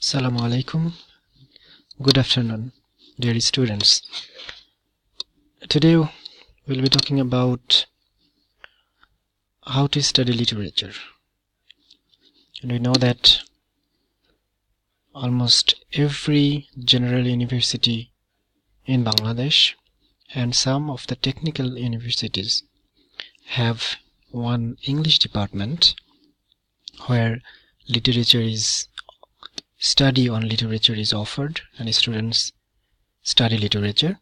Assalamu alaikum. Good afternoon, dear students. Today we'll be talking about how to study literature. And we know that almost every general university in Bangladesh and some of the technical universities have one English department where study on literature is offered and students study literature.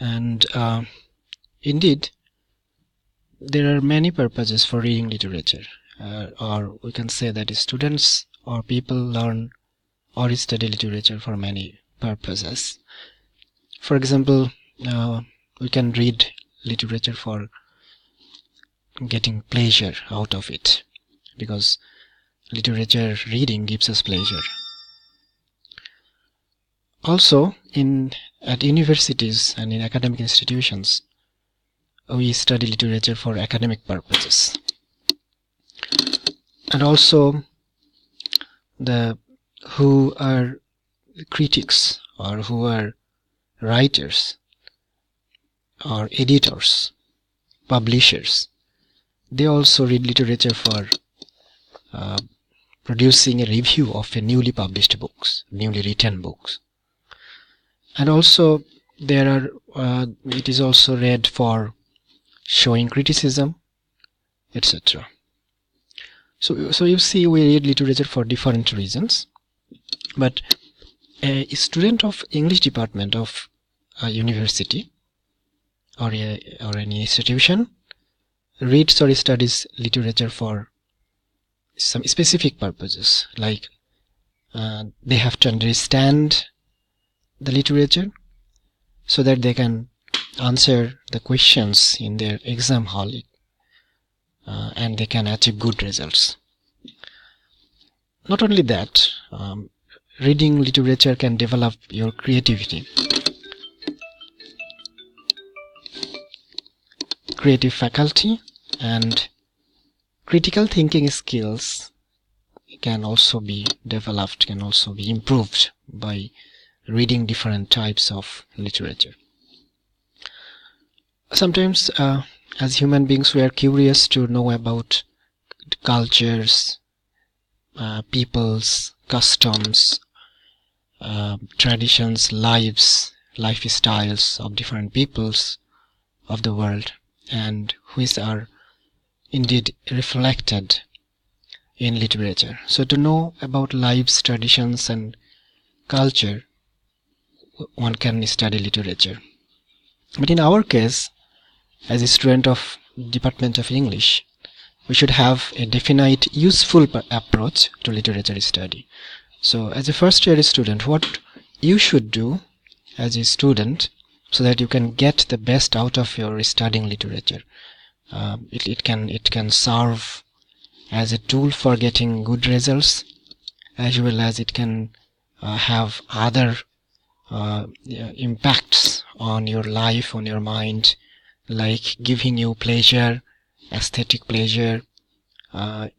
And indeed, there are many purposes for reading literature, or we can say that students or people learn or study literature for many purposes. For example, we can read literature for getting pleasure out of it, because literature reading gives us pleasure. Also, at universities and in academic institutions, we study literature for academic purposes. And also, who are critics or who are writers or editors, publishers, they also read literature for producing a review of a newly published books, newly written books. And also it is also read for showing criticism, etc. So you see, we read literature for different reasons. But a student of English department of a university or any institution reads or studies literature for some specific purposes, like they have to understand the literature so that they can answer the questions in their exam hall, and they can achieve good results. Not only that, reading literature can develop your creativity, creative faculty, and critical thinking skills can also be developed, can also be improved by reading different types of literature. Sometimes as human beings, we are curious to know about cultures, peoples, customs, traditions, lifestyles of different peoples of the world, and which are indeed reflected in literature. So to know about lives, traditions, and culture, one can study literature. But in our case, as a student of Department of English, we should have a definite, useful approach to literature study. So as a first year student, what you should do as a student so that you can get the best out of your studying literature. It can serve as a tool for getting good results, as well as it can have other impacts on your life, on your mind, like giving you pleasure, aesthetic pleasure,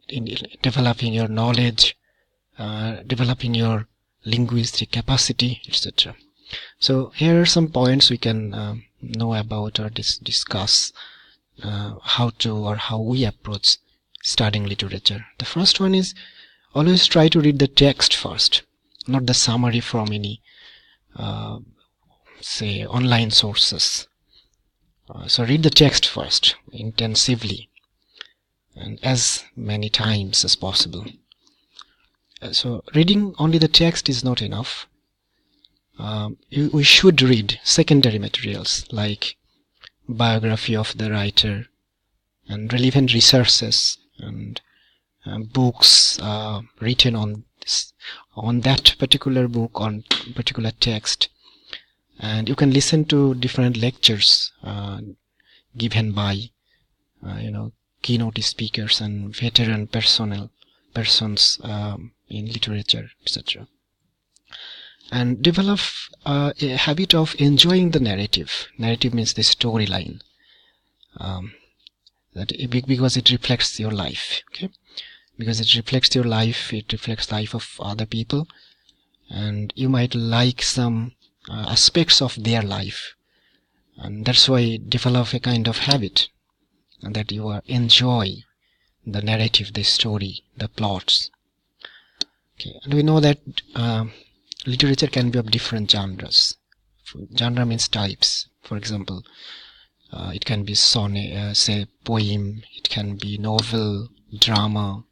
in developing your knowledge, developing your linguistic capacity, etc. So here are some points we can know about or discuss how we approach studying literature. The first one is always try to read the text first, not the summary from any say online sources. So read the text first intensively and as many times as possible. So reading only the text is not enough. We should read secondary materials like biography of the writer and relevant resources and books written on that particular book, on particular text. And you can listen to different lectures given by keynote speakers and veteran persons in literature, etc. And develop a habit of enjoying the narrative. Narrative means the storyline, because it reflects your life. Okay, because it reflects your life, it reflects life of other people, and you might like some aspects of their life, and that's why develop a kind of habit that you enjoy the narrative, the story, the plots. Okay, and we know that literature can be of different genres. Genre means types. For example, it can be sonnet, say poem, it can be novel, drama,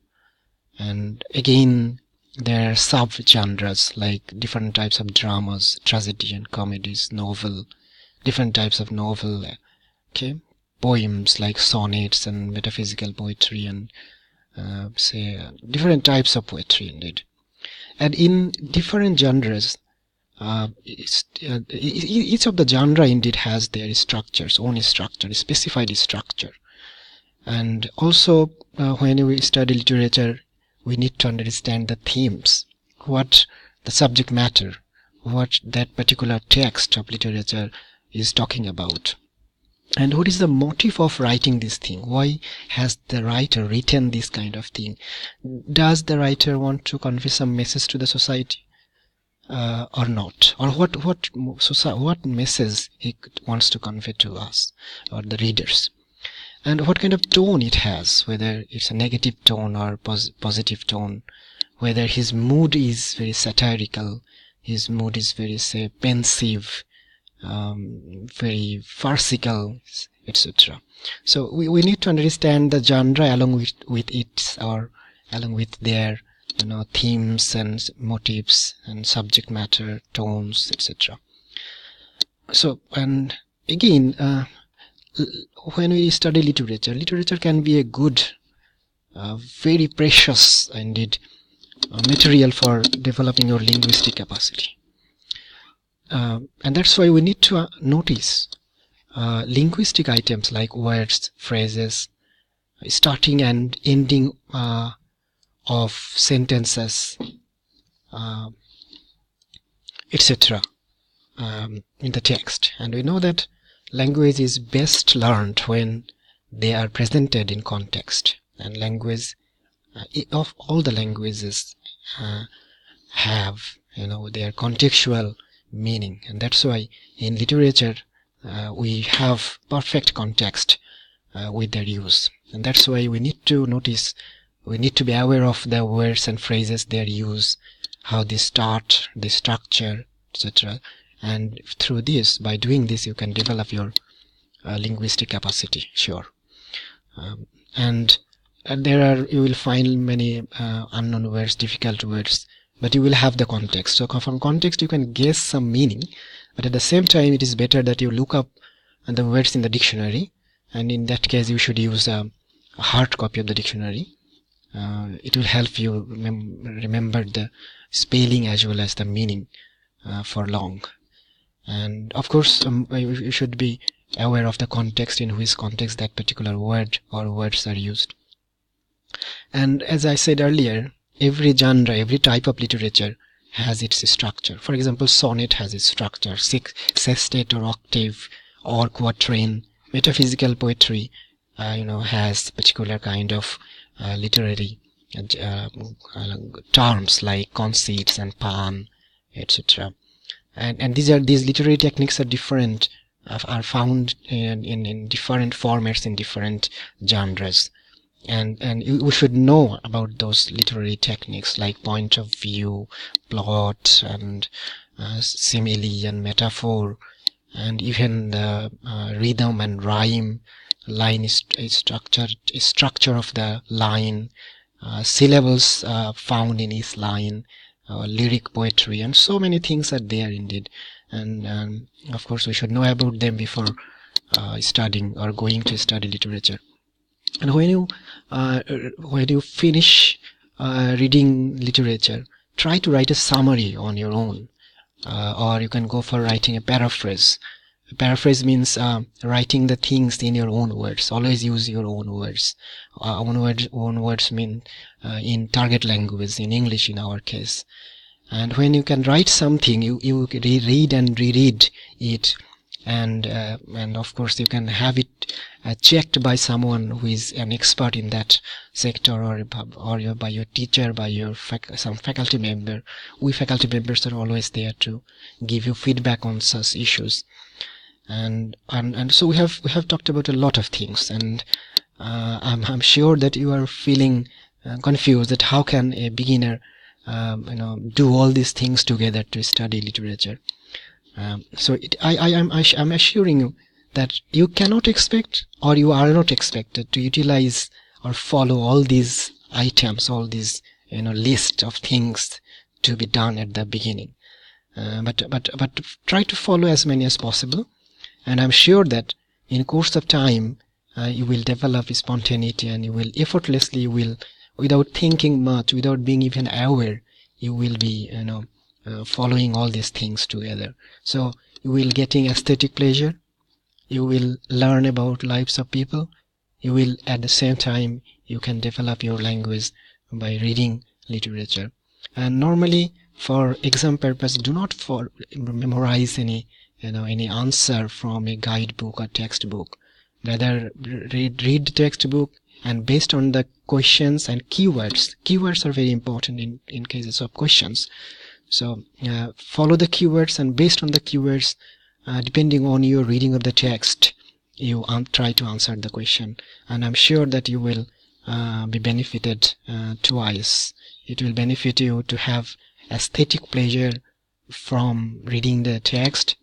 and again there are sub-genres like different types of dramas, tragedy and comedies, novel, different types of novel, okay, poems like sonnets and metaphysical poetry, and say different types of poetry indeed. And in different genres, each of the genre indeed has their structures, own structure, specified structure. And also when we study literature, we need to understand the themes, what the subject matter, what that particular text of literature is talking about, and what is the motive of writing this thing. Why has the writer written this kind of thing? Does the writer want to convey some message to the society or not? Or what message he wants to convey to us or the readers? And what kind of tone it has, whether it's a negative tone or positive tone, whether his mood is very satirical, his mood is very, say, pensive, very farcical, etc. So we need to understand the genre along with it, or along with their themes and motives and subject matter, tones, etc. So, and again, when we study literature, literature can be a good, very precious indeed material for developing your linguistic capacity. And that's why we need to notice linguistic items like words, phrases, starting and ending of sentences, etc. In the text. And we know that language is best learned when they are presented in context. And language, of all the languages, have their contextual meaning, and that's why in literature we have perfect context with their use, and that's why we need to notice, we need to be aware of the words and phrases, their use, how they start, the structure, etc. And through this, by doing this, you can develop your linguistic capacity, sure. And there are, you will find many unknown words, difficult words, but you will have the context. So from context you can guess some meaning, but at the same time it is better that you look up the words in the dictionary, and in that case you should use a hard copy of the dictionary. It will help you remember the spelling as well as the meaning for long. And of course you should be aware of the context, in which context that particular word or words are used. And as I said earlier, every genre, every type of literature has its structure. For example, sonnet has its structure, sextet or octave or quatrain. Metaphysical poetry has particular kind of literary terms like conceits and pun, etc. And these literary techniques are different, are found in different formats in different genres. And we should know about those literary techniques like point of view, plot, and simile and metaphor, and even the rhythm and rhyme, line structure of the line, syllables found in each line, lyric poetry, and so many things are there indeed. And of course we should know about them before studying or going to study literature. And when you finish reading literature, try to write a summary on your own, or you can go for writing a paraphrase. A paraphrase means writing the things in your own words. Always use your own words. Own words mean in target language, in English in our case. And when you can write something, you read and reread it and of course you can have it checked by someone who is an expert in that sector, or by your teacher, by your some faculty member. We faculty members are always there to give you feedback on such issues. And so we have talked about a lot of things, and I'm sure that you are feeling confused that how can a beginner do all these things together to study literature. So I'm assuring you that you cannot expect, or you are not expected to utilize or follow all these items, all these list of things to be done at the beginning. But try to follow as many as possible, and I'm sure that in course of time you will develop spontaneity, and you will effortlessly, without thinking much, without being even aware, you will be following all these things together. So you will getting aesthetic pleasure, you will learn about lives of people, you will at the same time you can develop your language by reading literature. And normally for exam purpose, do not memorize any answer from a guidebook or textbook. Rather read the textbook, and based on the questions and keywords are very important in cases of questions. So follow the keywords, and based on the keywords, depending on your reading of the text, you try to answer the question. And I'm sure that you will be benefited twice. It will benefit you to have aesthetic pleasure from reading the text,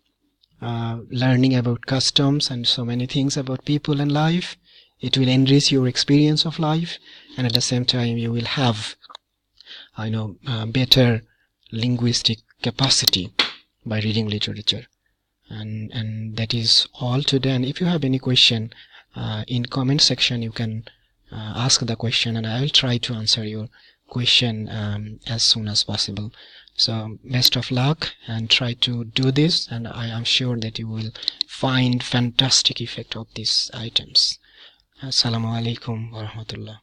learning about customs and so many things about people and life. It will enrich your experience of life, and at the same time you will have better linguistic capacity by reading literature. And that is all today. And if you have any question in comment section, you can ask the question, and I will try to answer your question as soon as possible. So best of luck, and try to do this, and I am sure that you will find fantastic effect of these items. Assalamu alaikum wa rahmatullah.